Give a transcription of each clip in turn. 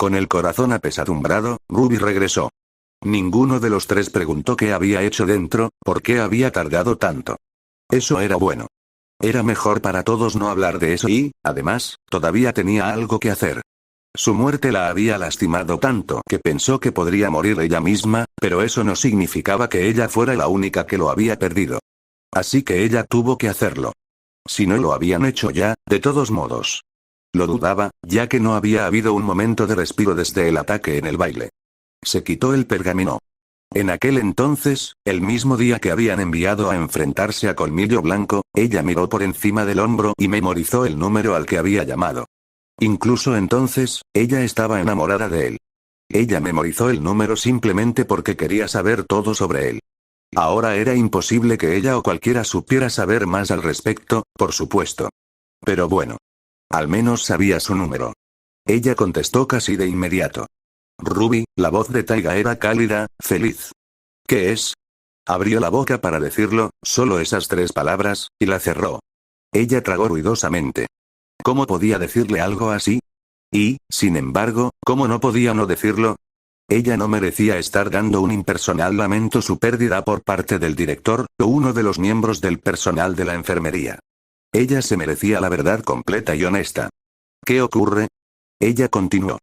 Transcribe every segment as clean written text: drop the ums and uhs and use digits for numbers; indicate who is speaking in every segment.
Speaker 1: Con el corazón apesadumbrado, Ruby regresó. Ninguno de los tres preguntó qué había hecho dentro, por qué había tardado tanto. Eso era bueno. Era mejor para todos no hablar de eso y, además, todavía tenía algo que hacer. Su muerte la había lastimado tanto que pensó que podría morir ella misma, pero eso no significaba que ella fuera la única que lo había perdido. Así que ella tuvo que hacerlo. Si no lo habían hecho ya, de todos modos. Lo dudaba, ya que no había habido un momento de respiro desde el ataque en el baile. Se quitó el pergamino. En aquel entonces, el mismo día que habían enviado a enfrentarse a Colmillo Blanco, ella miró por encima del hombro y memorizó el número al que había llamado. Incluso entonces, ella estaba enamorada de él. Ella memorizó el número simplemente porque quería saber todo sobre él. Ahora era imposible que ella o cualquiera supiera saber más al respecto, por supuesto. Pero bueno. Al menos sabía su número. Ella contestó casi de inmediato. Ruby, la voz de Taiga era cálida, feliz. ¿Qué es? Abrió la boca para decirlo, solo esas 3 palabras, y la cerró. Ella tragó ruidosamente. ¿Cómo podía decirle algo así? Y, sin embargo, ¿cómo no podía no decirlo? Ella no merecía estar dando un impersonal lamento su pérdida por parte del director, o uno de los miembros del personal de la enfermería. Ella se merecía la verdad completa y honesta. ¿Qué ocurre? Ella continuó.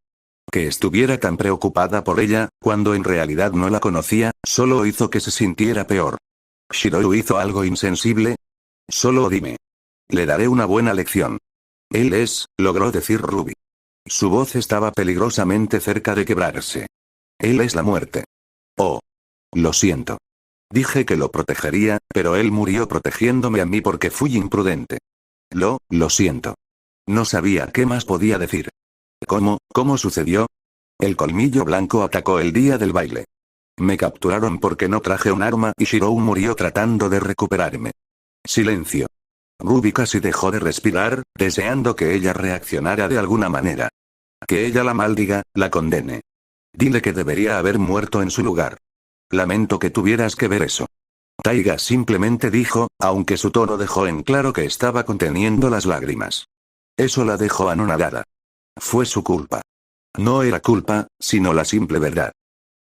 Speaker 1: Que estuviera tan preocupada por ella, cuando en realidad no la conocía, solo hizo que se sintiera peor. ¿Shirou hizo algo insensible? Solo dime. Le daré una buena lección. Él es, logró decir Ruby. Su voz estaba peligrosamente cerca de quebrarse. Él es la muerte. Oh. Lo siento. Dije que lo protegería, pero él murió protegiéndome a mí porque fui imprudente. Lo siento. No sabía qué más podía decir. ¿Cómo sucedió? El Colmillo Blanco atacó el día del baile. Me capturaron porque no traje un arma y Shirou murió tratando de recuperarme. Silencio. Ruby casi dejó de respirar, deseando que ella reaccionara de alguna manera. Que ella la maldiga, la condene. Dile que debería haber muerto en su lugar. Lamento que tuvieras que ver eso. Taiga simplemente dijo, aunque su tono dejó en claro que estaba conteniendo las lágrimas. Eso la dejó anonadada. Fue su culpa. No era culpa, sino la simple verdad.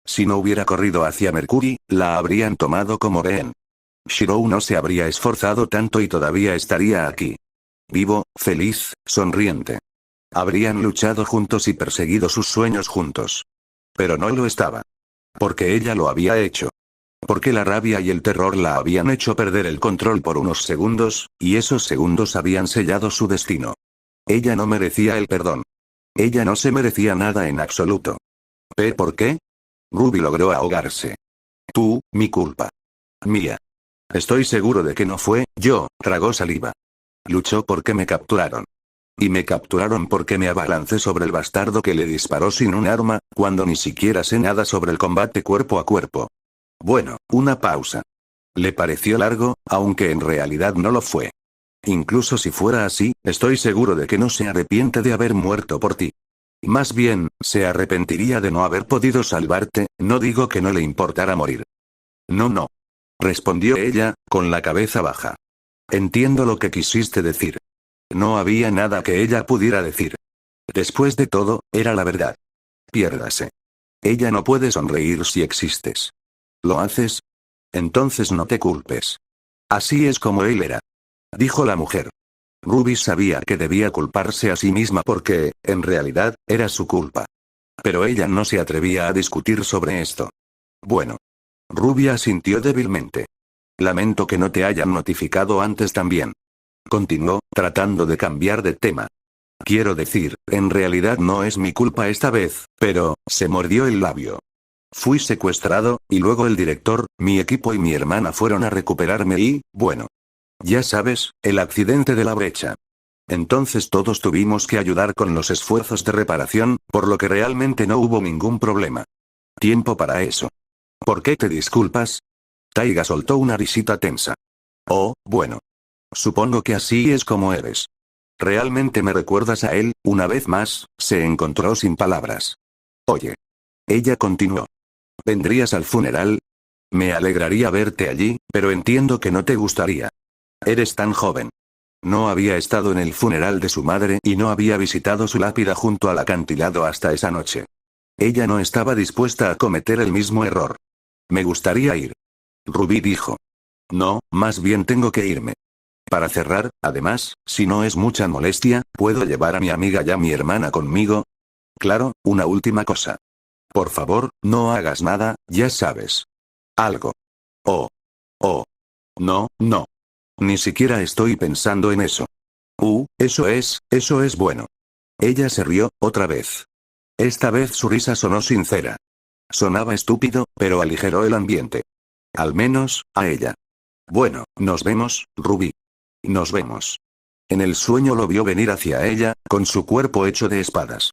Speaker 1: Si no hubiera corrido hacia Mercury, la habrían tomado como rehén. Shirou no se habría esforzado tanto y todavía estaría aquí. Vivo, feliz, sonriente. Habrían luchado juntos y perseguido sus sueños juntos. Pero no lo estaba. Porque ella lo había hecho. Porque la rabia y el terror la habían hecho perder el control por unos segundos, y esos segundos habían sellado su destino. Ella no merecía el perdón. Ella no se merecía nada en absoluto. ¿Por qué? Ruby logró ahogarse. Mi culpa. Mía. Estoy seguro de que no fue yo, tragó saliva. Luchó porque me capturaron. Y me capturaron porque me abalancé sobre el bastardo que le disparó sin un arma, cuando ni siquiera sé nada sobre el combate cuerpo a cuerpo. Bueno, una pausa. Le pareció largo, aunque en realidad no lo fue. Incluso si fuera así, estoy seguro de que no se arrepiente de haber muerto por ti. Más bien, se arrepentiría de no haber podido salvarte, no digo que no le importara morir. No. Respondió ella, con la cabeza baja. Entiendo lo que quisiste decir. No había nada que ella pudiera decir. Después de todo, era la verdad. Piérdase. Ella no puede sonreír si existes. ¿Lo haces? Entonces no te culpes. Así es como él era. Dijo la mujer. Ruby sabía que debía culparse a sí misma porque, en realidad, era su culpa. Pero ella no se atrevía a discutir sobre esto. Bueno. Ruby asintió débilmente. Lamento que no te hayan notificado antes también. Continuó, tratando de cambiar de tema. Quiero decir, en realidad no es mi culpa esta vez, pero, se mordió el labio. Fui secuestrado, y luego el director, mi equipo y mi hermana fueron a recuperarme y, bueno. Ya sabes, el accidente de la brecha. Entonces todos tuvimos que ayudar con los esfuerzos de reparación, por lo que realmente no hubo ningún problema. Tiempo para eso. ¿Por qué te disculpas? Taiga soltó una risita tensa. Oh, bueno. Supongo que así es como eres. ¿Realmente me recuerdas a él? Una vez más, se encontró sin palabras. Oye. Ella continuó. ¿Vendrías al funeral? Me alegraría verte allí, pero entiendo que no te gustaría. Eres tan joven. No había estado en el funeral de su madre y no había visitado su lápida junto al acantilado hasta esa noche. Ella no estaba dispuesta a cometer el mismo error. Me gustaría ir. Ruby dijo. No, más bien tengo que irme. Para cerrar, además, si no es mucha molestia, ¿puedo llevar a mi amiga y a mi hermana conmigo? Claro, una última cosa. Por favor, no hagas nada, ya sabes. Algo. Oh. Oh. No, no. Ni siquiera estoy pensando en eso. Eso es bueno. Ella se rió, otra vez. Esta vez su risa sonó sincera. Sonaba estúpido, pero aligeró el ambiente. Al menos, a ella. Bueno, nos vemos, Ruby. Nos vemos. En el sueño lo vio venir hacia ella, con su cuerpo hecho de espadas.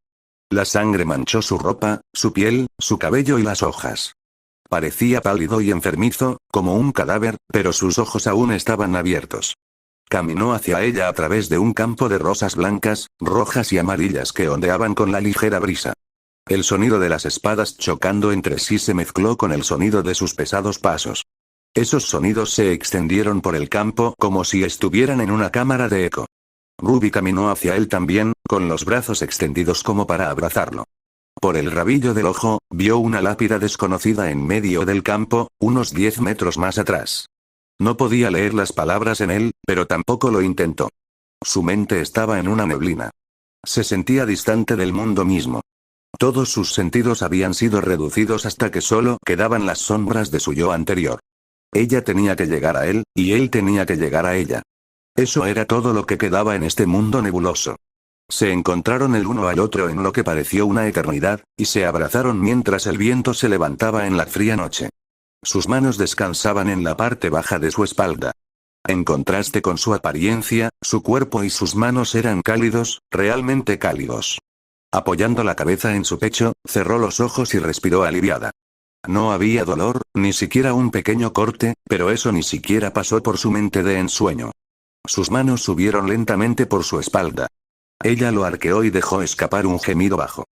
Speaker 1: La sangre manchó su ropa, su piel, su cabello y las hojas. Parecía pálido y enfermizo, como un cadáver, pero sus ojos aún estaban abiertos. Caminó hacia ella a través de un campo de rosas blancas, rojas y amarillas que ondeaban con la ligera brisa. El sonido de las espadas chocando entre sí se mezcló con el sonido de sus pesados pasos. Esos sonidos se extendieron por el campo como si estuvieran en una cámara de eco. Ruby caminó hacia él también, con los brazos extendidos como para abrazarlo. Por el rabillo del ojo, vio una lápida desconocida en medio del campo, unos 10 metros más atrás. No podía leer las palabras en él, pero tampoco lo intentó. Su mente estaba en una neblina. Se sentía distante del mundo mismo. Todos sus sentidos habían sido reducidos hasta que solo quedaban las sombras de su yo anterior. Ella tenía que llegar a él, y él tenía que llegar a ella. Eso era todo lo que quedaba en este mundo nebuloso. Se encontraron el uno al otro en lo que pareció una eternidad, y se abrazaron mientras el viento se levantaba en la fría noche. Sus manos descansaban en la parte baja de su espalda. En contraste con su apariencia, su cuerpo y sus manos eran cálidos, realmente cálidos. Apoyando la cabeza en su pecho, cerró los ojos y respiró aliviada. No había dolor, ni siquiera un pequeño corte, pero eso ni siquiera pasó por su mente de ensueño. Sus manos subieron lentamente por su espalda. Ella lo arqueó y dejó escapar un gemido bajo.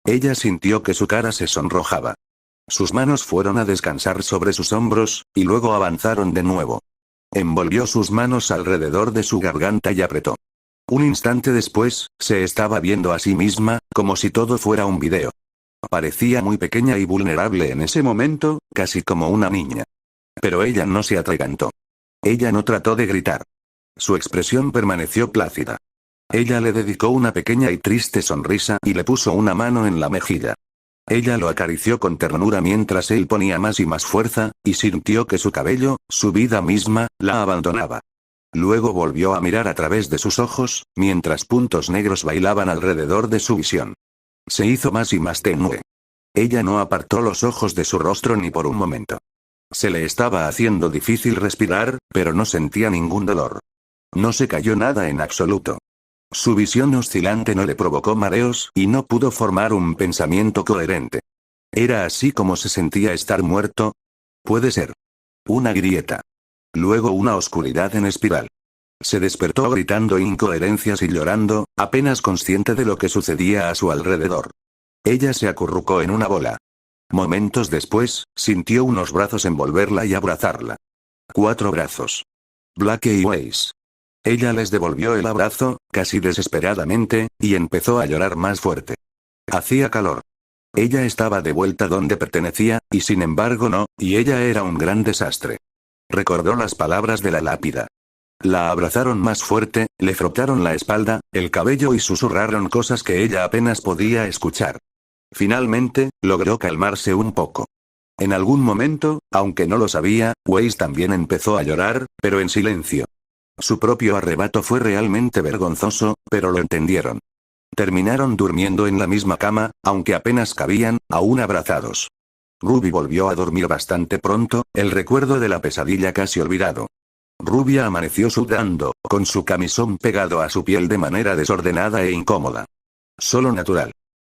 Speaker 1: Ella sintió que su cara se sonrojaba. Sus manos fueron a descansar sobre sus hombros, y luego avanzaron de nuevo. Envolvió sus manos alrededor de su garganta y apretó. Un instante después, se estaba viendo a sí misma, como si todo fuera un video. Parecía muy pequeña y vulnerable en ese momento, casi como una niña. Pero ella no se atragantó. Ella no trató de gritar. Su expresión permaneció plácida. Ella le dedicó una pequeña y triste sonrisa y le puso una mano en la mejilla. Ella lo acarició con ternura mientras él ponía más y más fuerza, y sintió que su cabello, su vida misma, la abandonaba. Luego volvió a mirar a través de sus ojos, mientras puntos negros bailaban alrededor de su visión. Se hizo más y más tenue. Ella no apartó los ojos de su rostro ni por un momento. Se le estaba haciendo difícil respirar, pero no sentía ningún dolor. No se cayó nada en absoluto. Su visión oscilante no le provocó mareos y no pudo formar un pensamiento coherente. ¿Era así como se sentía estar muerto? Puede ser. Una grieta. Luego una oscuridad en espiral. Se despertó gritando incoherencias y llorando, apenas consciente de lo que sucedía a su alrededor. Ella se acurrucó en una bola. Momentos después, sintió unos brazos envolverla y abrazarla. 4 brazos. Blake y Weiss. Ella les devolvió el abrazo, casi desesperadamente, y empezó a llorar más fuerte. Hacía calor. Ella estaba de vuelta donde pertenecía, y sin embargo no, y ella era un gran desastre. Recordó las palabras de la lápida. La abrazaron más fuerte, le frotaron la espalda, el cabello y susurraron cosas que ella apenas podía escuchar. Finalmente, logró calmarse un poco. En algún momento, aunque no lo sabía, Weiss también empezó a llorar, pero en silencio. Su propio arrebato fue realmente vergonzoso, pero lo entendieron. Terminaron durmiendo en la misma cama, aunque apenas cabían, aún abrazados. Ruby volvió a dormir bastante pronto, el recuerdo de la pesadilla casi olvidado. Ruby amaneció sudando, con su camisón pegado a su piel de manera desordenada e incómoda. Solo natural.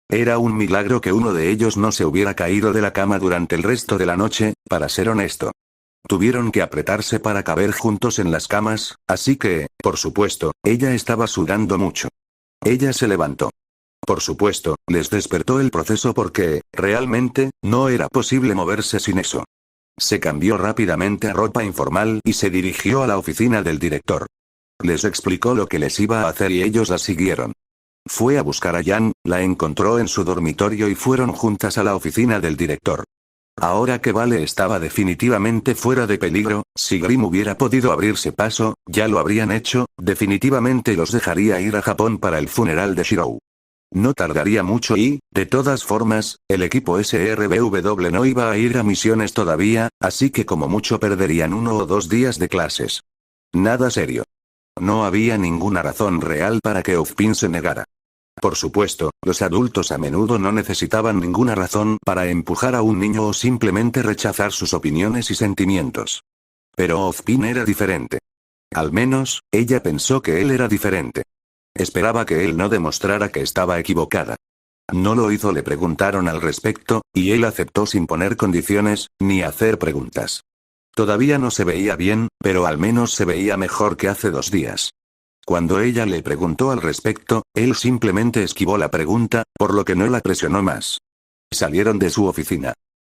Speaker 1: Era un milagro que uno de ellos no se hubiera caído de la cama durante el resto de la noche, para ser honesto. Tuvieron que apretarse para caber juntos en las camas, así que, por supuesto, ella estaba sudando mucho. Ella se levantó. Por supuesto, les despertó el proceso porque, realmente, no era posible moverse sin eso. Se cambió rápidamente a ropa informal y se dirigió a la oficina del director. Les explicó lo que les iba a hacer y ellos la siguieron. Fue a buscar a Jan, la encontró en su dormitorio y fueron juntas a la oficina del director. Ahora que Vale estaba definitivamente fuera de peligro, si Grimm hubiera podido abrirse paso, ya lo habrían hecho, definitivamente los dejaría ir a Japón para el funeral de Shirou. No tardaría mucho y, de todas formas, el equipo SRBW no iba a ir a misiones todavía, así que como mucho perderían 1 o 2 días de clases. Nada serio. No había ninguna razón real para que Ozpin se negara. Por supuesto, los adultos a menudo no necesitaban ninguna razón para empujar a un niño o simplemente rechazar sus opiniones y sentimientos. Pero Ozpin era diferente. Al menos, ella pensó que él era diferente. Esperaba que él no demostrara que estaba equivocada. No lo hizo, le preguntaron al respecto, y él aceptó sin poner condiciones, ni hacer preguntas. Todavía no se veía bien, pero al menos se veía mejor que hace 2 días. Cuando ella le preguntó al respecto, él simplemente esquivó la pregunta, por lo que no la presionó más. Salieron de su oficina.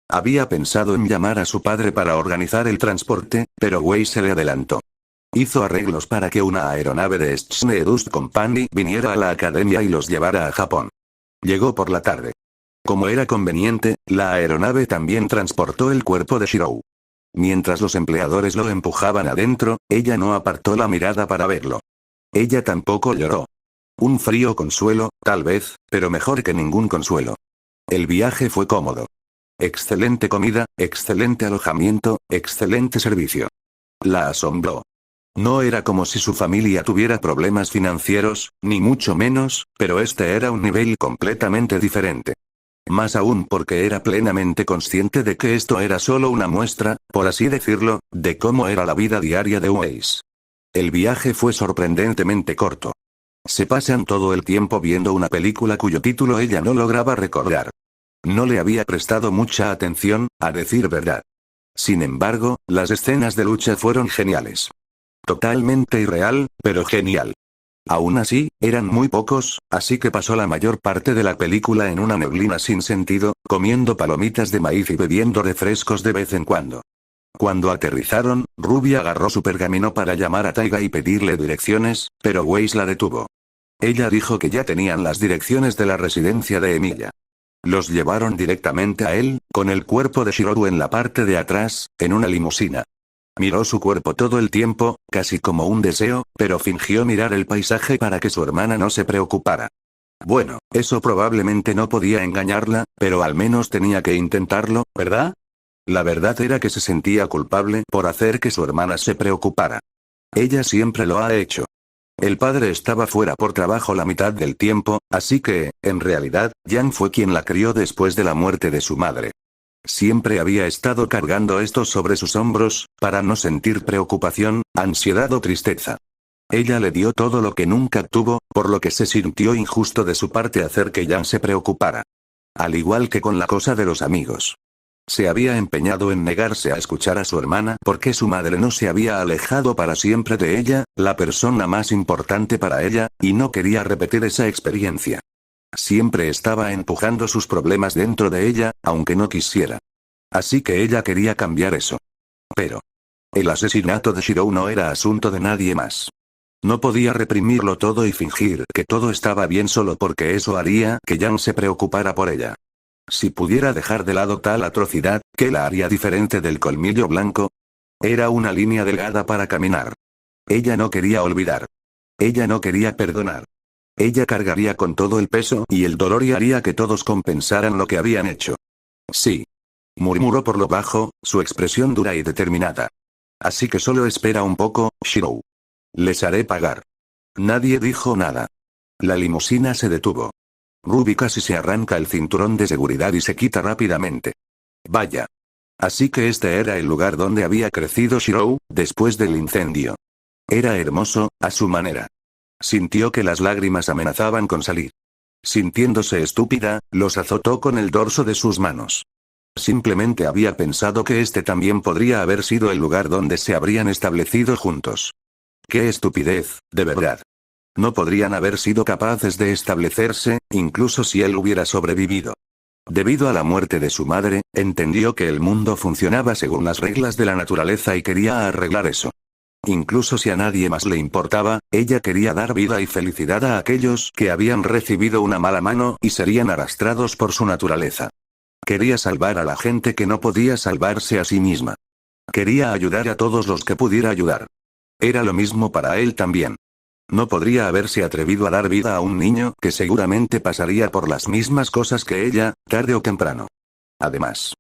Speaker 1: Había pensado en llamar a su padre para organizar el transporte, pero Wei se le adelantó. Hizo arreglos para que una aeronave de Schne Dust Company viniera a la academia y los llevara a Japón. Llegó por la tarde. Como era conveniente, la aeronave también transportó el cuerpo de Shirou. Mientras los empleadores lo empujaban adentro, ella no apartó la mirada para verlo. Ella tampoco lloró. Un frío consuelo, tal vez, pero mejor que ningún consuelo. El viaje fue cómodo. Excelente comida, excelente alojamiento, excelente servicio. La asombró. No era como si su familia tuviera problemas financieros, ni mucho menos, pero este era un nivel completamente diferente. Más aún porque era plenamente consciente de que esto era solo una muestra, por así decirlo, de cómo era la vida diaria de Weiss. El viaje fue sorprendentemente corto. Se pasan todo el tiempo viendo una película cuyo título ella no lograba recordar. No le había prestado mucha atención, a decir verdad. Sin embargo, las escenas de lucha fueron geniales. Totalmente irreal, pero genial. Aún así, eran muy pocos, así que pasó la mayor parte de la película en una neblina sin sentido, comiendo palomitas de maíz y bebiendo refrescos de vez en cuando. Cuando aterrizaron, Ruby agarró su pergamino para llamar a Taiga y pedirle direcciones, pero Weiss la detuvo. Ella dijo que ya tenían las direcciones de la residencia de Emilia. Los llevaron directamente a él, con el cuerpo de Shirou en la parte de atrás, en una limusina. Miró su cuerpo todo el tiempo, casi como un deseo, pero fingió mirar el paisaje para que su hermana no se preocupara. Bueno, eso probablemente no podía engañarla, pero al menos tenía que intentarlo, ¿verdad? La verdad era que se sentía culpable por hacer que su hermana se preocupara. Ella siempre lo ha hecho. El padre estaba fuera por trabajo la mitad del tiempo, así que, en realidad, Jan fue quien la crió después de la muerte de su madre. Siempre había estado cargando esto sobre sus hombros, para no sentir preocupación, ansiedad o tristeza. Ella le dio todo lo que nunca tuvo, por lo que se sintió injusto de su parte hacer que Jan se preocupara. Al igual que con la cosa de los amigos. Se había empeñado en negarse a escuchar a su hermana porque su madre no se había alejado para siempre de ella, la persona más importante para ella, y no quería repetir esa experiencia. Siempre estaba empujando sus problemas dentro de ella, aunque no quisiera. Así que ella quería cambiar eso. Pero el asesinato de Shirou no era asunto de nadie más. No podía reprimirlo todo y fingir que todo estaba bien solo porque eso haría que Jan se preocupara por ella. Si pudiera dejar de lado tal atrocidad, ¿qué la haría diferente del colmillo blanco? Era una línea delgada para caminar. Ella no quería olvidar. Ella no quería perdonar. Ella cargaría con todo el peso y el dolor y haría que todos compensaran lo que habían hecho. Sí. Murmuró por lo bajo, su expresión dura y determinada. Así que solo espera un poco, Shirou. Les haré pagar. Nadie dijo nada. La limusina se detuvo. Ruby casi se arranca el cinturón de seguridad y se quita rápidamente. Vaya. Así que este era el lugar donde había crecido Shirou, después del incendio. Era hermoso, a su manera. Sintió que las lágrimas amenazaban con salir. Sintiéndose estúpida, los azotó con el dorso de sus manos. Simplemente había pensado que este también podría haber sido el lugar donde se habrían establecido juntos. ¡Qué estupidez, de verdad! No podrían haber sido capaces de establecerse, incluso si él hubiera sobrevivido. Debido a la muerte de su madre, entendió que el mundo funcionaba según las reglas de la naturaleza y quería arreglar eso. Incluso si a nadie más le importaba, ella quería dar vida y felicidad a aquellos que habían recibido una mala mano y serían arrastrados por su naturaleza. Quería salvar a la gente que no podía salvarse a sí misma. Quería ayudar a todos los que pudiera ayudar. Era lo mismo para él también. No podría haberse atrevido a dar vida a un niño que seguramente pasaría por las mismas cosas que ella, tarde o temprano. Además,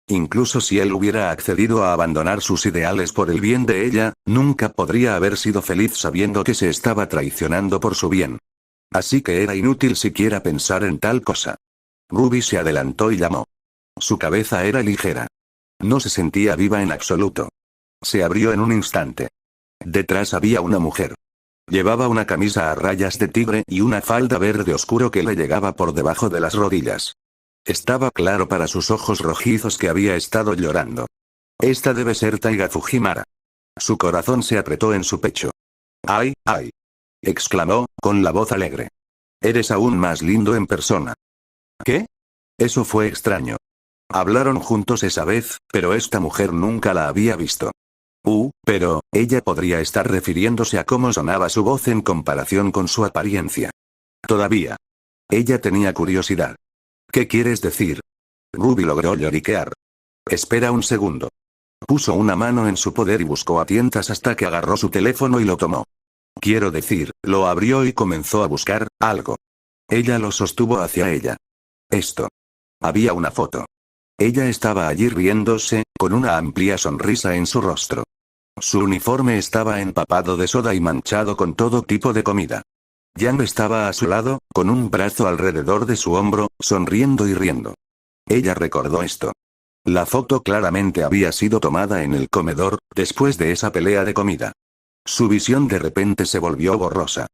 Speaker 1: incluso si él hubiera accedido a abandonar sus ideales por el bien de ella, nunca podría haber sido feliz sabiendo que se estaba traicionando por su bien. Así que era inútil siquiera pensar en tal cosa. Ruby se adelantó y llamó. Su cabeza era ligera. No se sentía viva en absoluto. Se abrió en un instante. Detrás había una mujer. Llevaba una camisa a rayas de tigre y una falda verde oscuro que le llegaba por debajo de las rodillas. Estaba claro para sus ojos rojizos que había estado llorando. Esta debe ser Taiga Fujimara. Su corazón se apretó en su pecho. ¡Ay, ay! Exclamó, con la voz alegre. Eres aún más lindo en persona. ¿Qué? Eso fue extraño. Hablaron juntos esa vez, pero esta mujer nunca la había visto. Pero, ella podría estar refiriéndose a cómo sonaba su voz en comparación con su apariencia. Todavía. Ella tenía curiosidad. ¿Qué quieres decir? Ruby logró lloriquear. Espera un segundo. Puso una mano en su poder y buscó a tientas hasta que agarró su teléfono y lo tomó. Quiero decir, lo abrió y comenzó a buscar algo. Ella lo sostuvo hacia ella. Esto. Había una foto. Ella estaba allí riéndose, con una amplia sonrisa en su rostro. Su uniforme estaba empapado de soda y manchado con todo tipo de comida. Yang estaba a su lado, con un brazo alrededor de su hombro, sonriendo y riendo. Ella recordó esto. La foto claramente había sido tomada en el comedor, después de esa pelea de comida. Su visión de repente se volvió borrosa.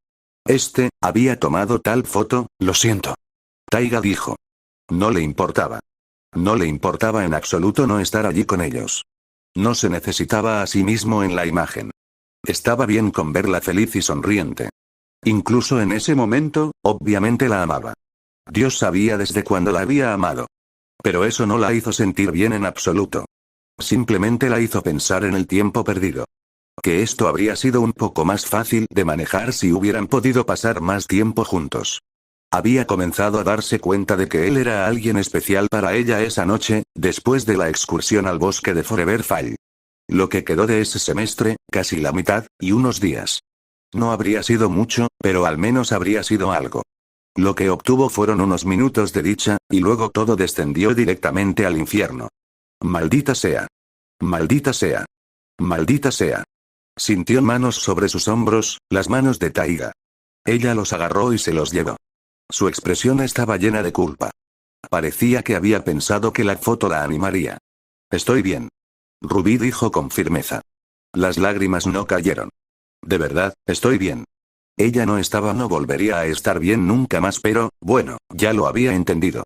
Speaker 1: Había tomado tal foto, lo siento. Taiga dijo. No le importaba. No le importaba en absoluto no estar allí con ellos. No se necesitaba a sí mismo en la imagen. Estaba bien con verla feliz y sonriente. Incluso en ese momento, obviamente la amaba. Dios sabía desde cuándo la había amado. Pero eso no la hizo sentir bien en absoluto. Simplemente la hizo pensar en el tiempo perdido. Que esto habría sido un poco más fácil de manejar si hubieran podido pasar más tiempo juntos. Había comenzado a darse cuenta de que él era alguien especial para ella esa noche, después de la excursión al bosque de Forever Fall. Lo que quedó de ese semestre, casi la mitad, y unos días. No habría sido mucho, pero al menos habría sido algo. Lo que obtuvo fueron unos minutos de dicha, y luego todo descendió directamente al infierno. Maldita sea. Maldita sea. Maldita sea. Sintió manos sobre sus hombros, las manos de Taiga. Ella los agarró y se los llevó. Su expresión estaba llena de culpa. Parecía que había pensado que la foto la animaría. Estoy bien. Ruby dijo con firmeza. Las lágrimas no cayeron. De verdad, estoy bien. Ella no volvería a estar bien nunca más, pero, bueno, ya lo había entendido.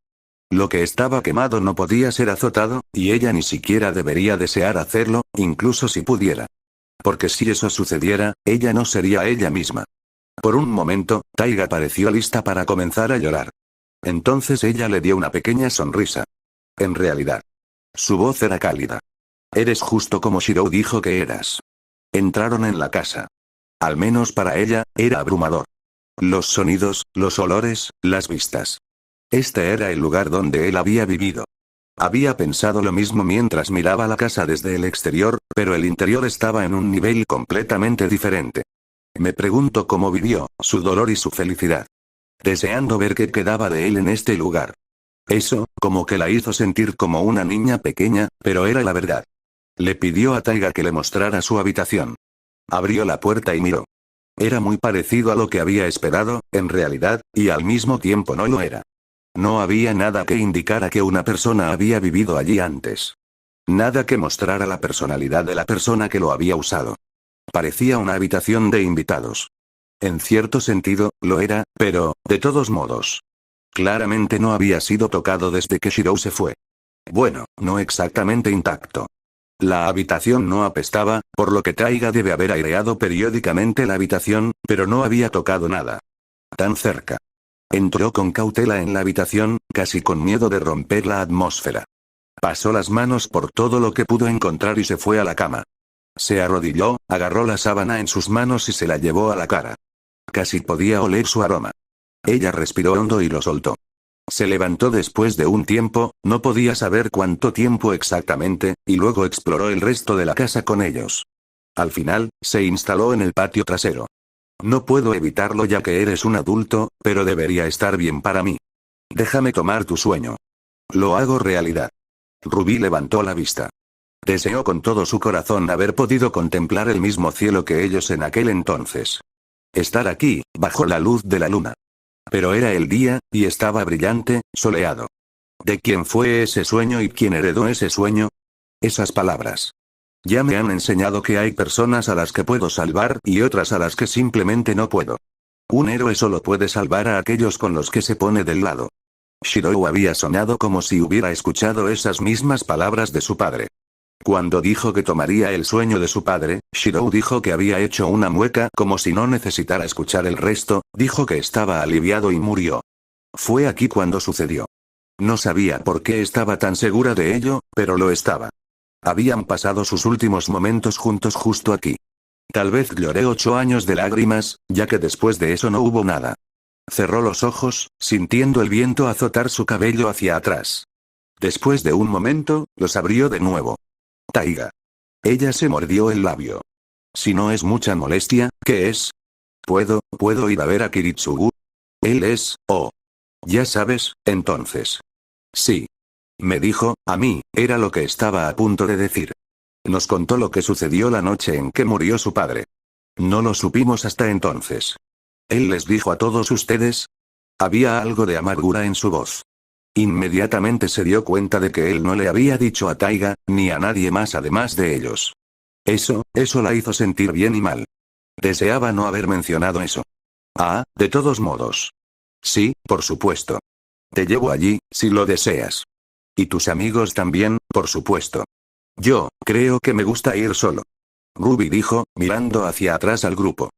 Speaker 1: Lo que estaba quemado no podía ser azotado, y ella ni siquiera debería desear hacerlo, incluso si pudiera. Porque si eso sucediera, ella no sería ella misma. Por un momento, Taiga pareció lista para comenzar a llorar. Entonces ella le dio una pequeña sonrisa. En realidad, su voz era cálida. Eres justo como Shirou dijo que eras. Entraron en la casa. Al menos para ella, era abrumador. Los sonidos, los olores, las vistas. Este era el lugar donde él había vivido. Había pensado lo mismo mientras miraba la casa desde el exterior, pero el interior estaba en un nivel completamente diferente. Me pregunto cómo vivió, su dolor y su felicidad. Deseando ver qué quedaba de él en este lugar. Eso, como que la hizo sentir como una niña pequeña, pero era la verdad. Le pidió a Taiga que le mostrara su habitación. Abrió la puerta y miró. Era muy parecido a lo que había esperado, en realidad, y al mismo tiempo no lo era. No había nada que indicara que una persona había vivido allí antes. Nada que mostrara la personalidad de la persona que lo había usado. Parecía una habitación de invitados. En cierto sentido, lo era, pero, de todos modos. Claramente no había sido tocado desde que Shirou se fue. Bueno, no exactamente intacto. La habitación no apestaba, por lo que Taiga debe haber aireado periódicamente la habitación, pero no había tocado nada. Tan cerca. Entró con cautela en la habitación, casi con miedo de romper la atmósfera. Pasó las manos por todo lo que pudo encontrar y se fue a la cama. Se arrodilló, agarró la sábana en sus manos y se la llevó a la cara. Casi podía oler su aroma. Ella respiró hondo y lo soltó. Se levantó después de un tiempo, no podía saber cuánto tiempo exactamente, y luego exploró el resto de la casa con ellos. Al final, se instaló en el patio trasero. No puedo evitarlo ya que eres un adulto, pero debería estar bien para mí. Déjame tomar tu sueño. Lo hago realidad. Ruby levantó la vista. Deseó con todo su corazón haber podido contemplar el mismo cielo que ellos en aquel entonces. Estar aquí, bajo la luz de la luna. Pero era el día, y estaba brillante, soleado. ¿De quién fue ese sueño y quién heredó ese sueño? Esas palabras. Ya me han enseñado que hay personas a las que puedo salvar y otras a las que simplemente no puedo. Un héroe solo puede salvar a aquellos con los que se pone del lado. Shirou había sonado como si hubiera escuchado esas mismas palabras de su padre. Cuando dijo que tomaría el sueño de su padre, Shirou dijo que había hecho una mueca como si no necesitara escuchar el resto, dijo que estaba aliviado y murió. Fue aquí cuando sucedió. No sabía por qué estaba tan segura de ello, pero lo estaba. Habían pasado sus últimos momentos juntos justo aquí. Tal vez lloré 8 años de lágrimas, ya que después de eso no hubo nada. Cerró los ojos, sintiendo el viento azotar su cabello hacia atrás. Después de un momento, los abrió de nuevo. Taiga. Ella se mordió el labio. Si no es mucha molestia, ¿qué es? ¿Puedo ir a ver a Kiritsugu? Él es, oh. Ya sabes, entonces. Sí. Me dijo, a mí, era lo que estaba a punto de decir. Nos contó lo que sucedió la noche en que murió su padre. No lo supimos hasta entonces. ¿Él les dijo a todos ustedes? Había algo de amargura en su voz. Inmediatamente se dio cuenta de que él no le había dicho a Taiga, ni a nadie más además de ellos. Eso la hizo sentir bien y mal. Deseaba no haber mencionado eso. Ah, de todos modos. Sí, por supuesto. Te llevo allí, si lo deseas. Y tus amigos también, por supuesto. Yo, creo que me gusta ir solo. Ruby dijo, mirando hacia atrás al grupo.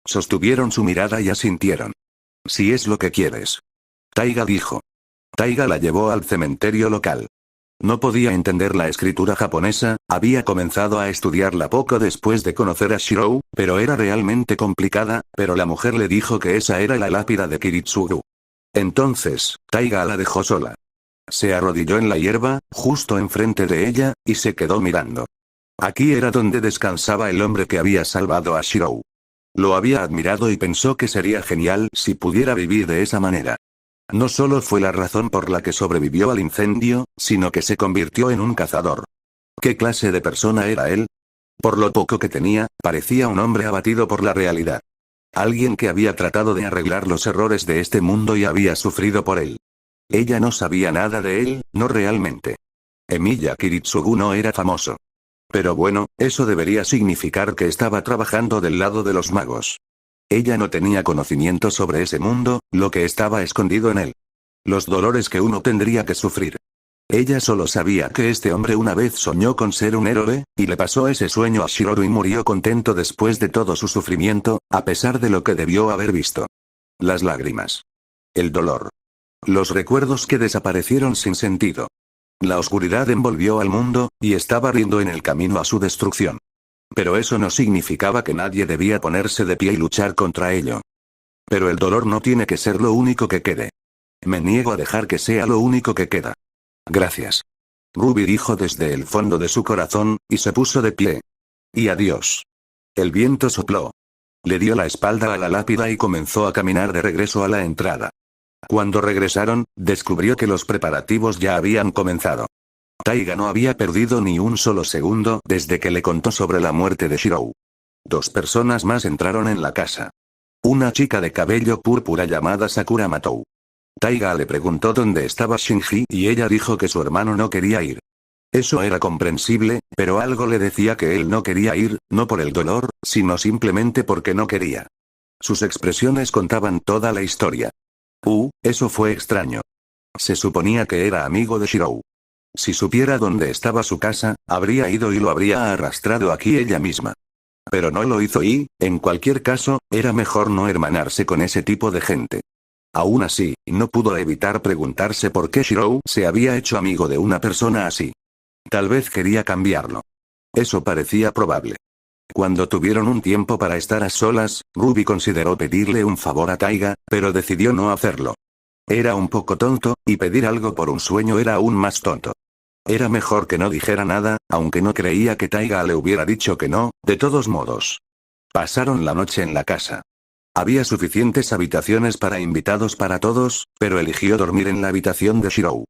Speaker 1: Sostuvieron su mirada y asintieron. Si es lo que quieres. Taiga dijo. Taiga la llevó al cementerio local. No podía entender la escritura japonesa, había comenzado a estudiarla poco después de conocer a Shirou, pero era realmente complicada, pero la mujer le dijo que esa era la lápida de Kiritsugu. Entonces, Taiga la dejó sola. Se arrodilló en la hierba, justo enfrente de ella, y se quedó mirando. Aquí era donde descansaba el hombre que había salvado a Shirou. Lo había admirado y pensó que sería genial si pudiera vivir de esa manera. No solo fue la razón por la que sobrevivió al incendio, sino que se convirtió en un cazador. ¿Qué clase de persona era él? Por lo poco que tenía, parecía un hombre abatido por la realidad. Alguien que había tratado de arreglar los errores de este mundo y había sufrido por él. Ella no sabía nada de él, no realmente. Emiya Kiritsugu no era famoso. Pero bueno, eso debería significar que estaba trabajando del lado de los magos. Ella no tenía conocimiento sobre ese mundo, lo que estaba escondido en él. Los dolores que uno tendría que sufrir. Ella solo sabía que este hombre una vez soñó con ser un héroe, y le pasó ese sueño a Shirou y murió contento después de todo su sufrimiento, a pesar de lo que debió haber visto. Las lágrimas. El dolor. Los recuerdos que desaparecieron sin sentido. La oscuridad envolvió al mundo, y estaba riendo en el camino a su destrucción. Pero eso no significaba que nadie debía ponerse de pie y luchar contra ello. Pero el dolor no tiene que ser lo único que quede. Me niego a dejar que sea lo único que queda. Gracias. Ruby dijo desde el fondo de su corazón, y se puso de pie. Y adiós. El viento sopló. Le dio la espalda a la lápida y comenzó a caminar de regreso a la entrada. Cuando regresaron, descubrió que los preparativos ya habían comenzado. Taiga no había perdido ni un solo segundo desde que le contó sobre la muerte de Shirou. 2 personas más entraron en la casa. Una chica de cabello púrpura llamada Sakura Matou. Taiga le preguntó dónde estaba Shinji y ella dijo que su hermano no quería ir. Eso era comprensible, pero algo le decía que él no quería ir, no por el dolor, sino simplemente porque no quería. Sus expresiones contaban toda la historia. Eso fue extraño. Se suponía que era amigo de Shirou. Si supiera dónde estaba su casa, habría ido y lo habría arrastrado aquí ella misma. Pero no lo hizo y, en cualquier caso, era mejor no hermanarse con ese tipo de gente. Aún así, no pudo evitar preguntarse por qué Shirou se había hecho amigo de una persona así. Tal vez quería cambiarlo. Eso parecía probable. Cuando tuvieron un tiempo para estar a solas, Ruby consideró pedirle un favor a Taiga, pero decidió no hacerlo. Era un poco tonto, y pedir algo por un sueño era aún más tonto. Era mejor que no dijera nada, aunque no creía que Taiga le hubiera dicho que no, de todos modos. Pasaron la noche en la casa. Había suficientes habitaciones para invitados para todos, pero eligió dormir en la habitación de Shirou.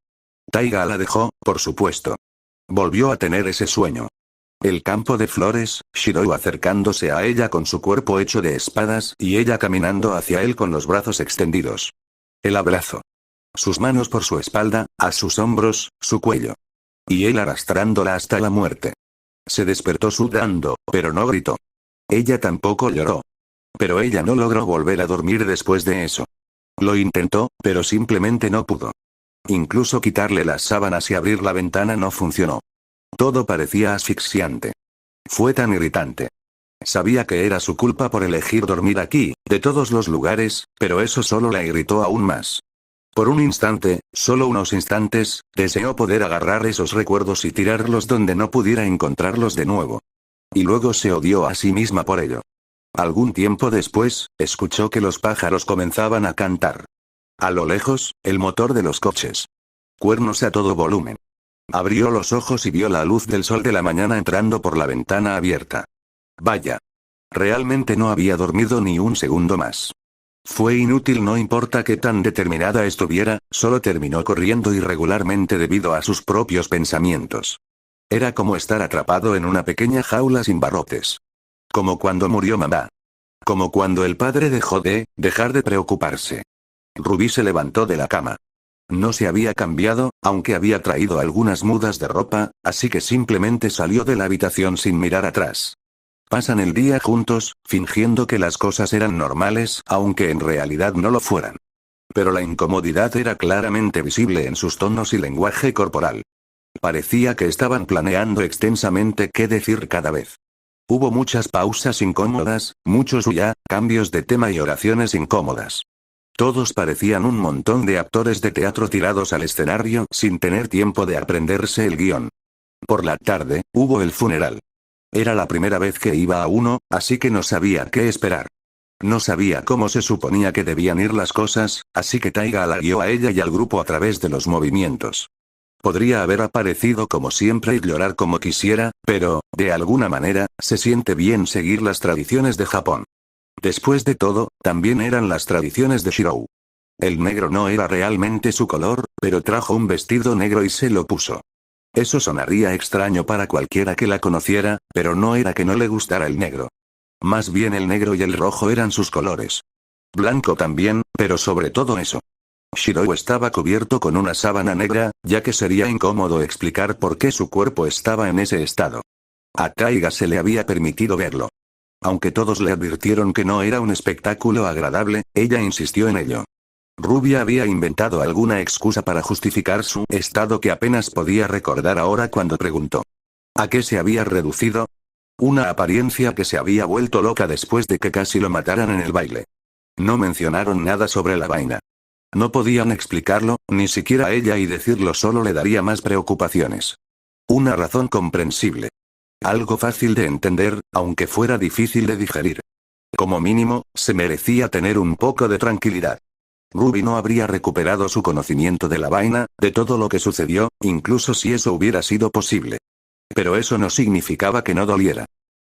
Speaker 1: Taiga la dejó, por supuesto. Volvió a tener ese sueño. El campo de flores, Shirou acercándose a ella con su cuerpo hecho de espadas y ella caminando hacia él con los brazos extendidos. El abrazo. Sus manos por su espalda, a sus hombros, su cuello. Y él arrastrándola hasta la muerte. Se despertó sudando, pero no gritó. Ella tampoco lloró. Pero ella no logró volver a dormir después de eso. Lo intentó, pero simplemente no pudo. Incluso quitarle las sábanas y abrir la ventana no funcionó. Todo parecía asfixiante. Fue tan irritante. Sabía que era su culpa por elegir dormir aquí, de todos los lugares, pero eso solo la irritó aún más. Por un instante, solo unos instantes, deseó poder agarrar esos recuerdos y tirarlos donde no pudiera encontrarlos de nuevo. Y luego se odió a sí misma por ello. Algún tiempo después, escuchó que los pájaros comenzaban a cantar. A lo lejos, el motor de los coches. Cuernos a todo volumen. Abrió los ojos y vio la luz del sol de la mañana entrando por la ventana abierta. Vaya. Realmente no había dormido ni un segundo más. Fue inútil, no importa qué tan determinada estuviera, solo terminó corriendo irregularmente debido a sus propios pensamientos. Era como estar atrapado en una pequeña jaula sin barrotes. Como cuando murió mamá. Como cuando el padre dejó de dejar de preocuparse. Ruby se levantó de la cama. No se había cambiado, aunque había traído algunas mudas de ropa, así que simplemente salió de la habitación sin mirar atrás. Pasan el día juntos, fingiendo que las cosas eran normales, aunque en realidad no lo fueran. Pero la incomodidad era claramente visible en sus tonos y lenguaje corporal. Parecía que estaban planeando extensamente qué decir cada vez. Hubo muchas pausas incómodas, muchos ya, cambios de tema y oraciones incómodas. Todos parecían un montón de actores de teatro tirados al escenario sin tener tiempo de aprenderse el guión. Por la tarde, hubo el funeral. Era la primera vez que iba a uno, así que no sabía qué esperar. No sabía cómo se suponía que debían ir las cosas, así que Taiga la guió a ella y al grupo a través de los movimientos. Podría haber aparecido como siempre y llorar como quisiera, pero, de alguna manera, se siente bien seguir las tradiciones de Japón. Después de todo, también eran las tradiciones de Shirou. El negro no era realmente su color, pero trajo un vestido negro y se lo puso. Eso sonaría extraño para cualquiera que la conociera, pero no era que no le gustara el negro. Más bien el negro y el rojo eran sus colores. Blanco también, pero sobre todo eso. Shirou estaba cubierto con una sábana negra, ya que sería incómodo explicar por qué su cuerpo estaba en ese estado. A Taiga se le había permitido verlo. Aunque todos le advirtieron que no era un espectáculo agradable, ella insistió en ello. Ruby había inventado alguna excusa para justificar su estado que apenas podía recordar ahora cuando preguntó. ¿A qué se había reducido? Una apariencia que se había vuelto loca después de que casi lo mataran en el baile. No mencionaron nada sobre la vaina. No podían explicarlo, ni siquiera ella, y decirlo solo le daría más preocupaciones. Una razón comprensible. Algo fácil de entender, aunque fuera difícil de digerir. Como mínimo, se merecía tener un poco de tranquilidad. Ruby no habría recuperado su conocimiento de la vaina, de todo lo que sucedió, incluso si eso hubiera sido posible. Pero eso no significaba que no doliera.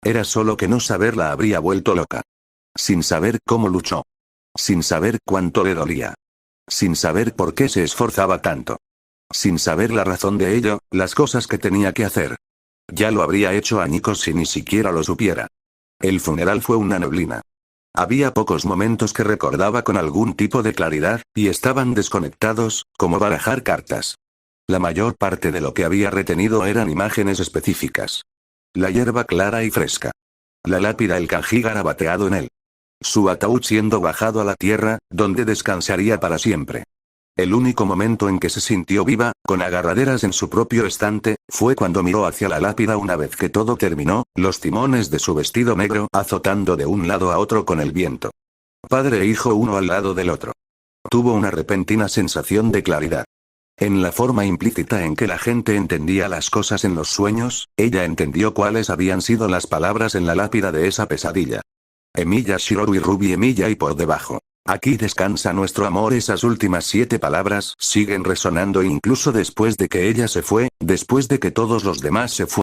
Speaker 1: Era solo que no saber la habría vuelto loca. Sin saber cómo luchó. Sin saber cuánto le dolía. Sin saber por qué se esforzaba tanto. Sin saber la razón de ello, las cosas que tenía que hacer. Ya lo habría hecho añicos si ni siquiera lo supiera. El funeral fue una neblina. Había pocos momentos que recordaba con algún tipo de claridad, y estaban desconectados, como barajar cartas. La mayor parte de lo que había retenido eran imágenes específicas. La hierba clara y fresca. La lápida, el kanji garabateado en él. Su ataúd siendo bajado a la tierra, donde descansaría para siempre. El único momento en que se sintió viva, con agarraderas en su propio estante, fue cuando miró hacia la lápida una vez que todo terminó, los timones de su vestido negro azotando de un lado a otro con el viento. Padre e hijo uno al lado del otro. Tuvo una repentina sensación de claridad. En la forma implícita en que la gente entendía las cosas en los sueños, ella entendió cuáles habían sido las palabras en la lápida de esa pesadilla. Emilia Shiroru y Ruby Emilia y por debajo. Aquí descansa nuestro amor. Esas últimas 7 palabras siguen resonando incluso después de que ella se fue, después de que todos los demás se fueron.